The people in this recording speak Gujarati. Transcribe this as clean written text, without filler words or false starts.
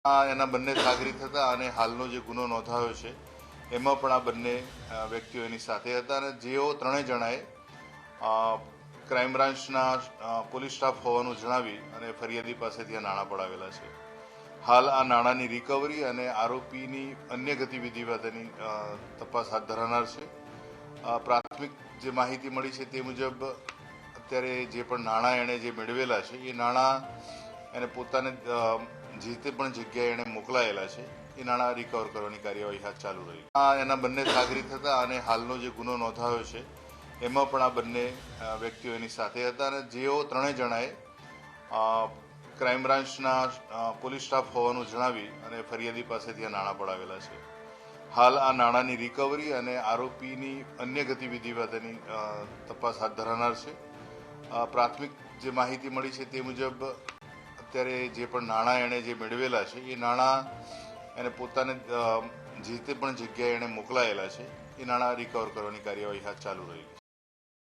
એના બંને સાગરીત હતા અને હાલનો જે ગુનો નોંધાયો છે એમાં પણ આ બંને વ્યક્તિઓ એની સાથે હતા અને જેઓ ત્રણેય જણાએ ક્રાઇમ બ્રાન્ચના પોલીસ સ્ટાફ હોવાનું જણાવી અને ફરિયાદી પાસેથી આ નાણાં પડાવેલા છે. હાલ આ નાણાંની રિકવરી અને આરોપીની અન્ય ગતિવિધિ બાબતેની તપાસ હાથ ધરાનાર છે. પ્રાથમિક જે માહિતી મળી છે તે મુજબ અત્યારે જે પણ નાણાં એણે જે મેળવેલા છે એ નાણાં એને પોતાને જે તે પણ જગ્યાએ એણે મોકલાયેલા છે એ નાણાં રિકવર કરવાની કાર્યવાહી હાથ ચાલુ રહી. એના બંને સાગરીત હતા અને હાલનો જે ગુનો નોંધાયો છે એમાં પણ આ બંને વ્યક્તિઓ એની સાથે હતા અને જેઓ ત્રણેય જણાએ ક્રાઇમ બ્રાન્ચના પોલીસ સ્ટાફ હોવાનું જણાવી અને ફરિયાદી પાસેથી આ નાણાં પડાવેલા છે. હાલ આ નાણાંની રિકવરી અને આરોપીની અન્ય ગતિવિધિ બાબતેની તપાસ હાથ ધરાનાર છે. પ્રાથમિક જે માહિતી મળી છે તે મુજબ અત્યારે જે પણ નાણાં એણે જે મેળવેલા છે એ નાણાં એને પોતાને જે તે પણ જગ્યાએ એણે મોકલાયેલા છે એ નાણાં રિકવર કરવાની કાર્યવાહી હાથ ચાલુ રહી છે.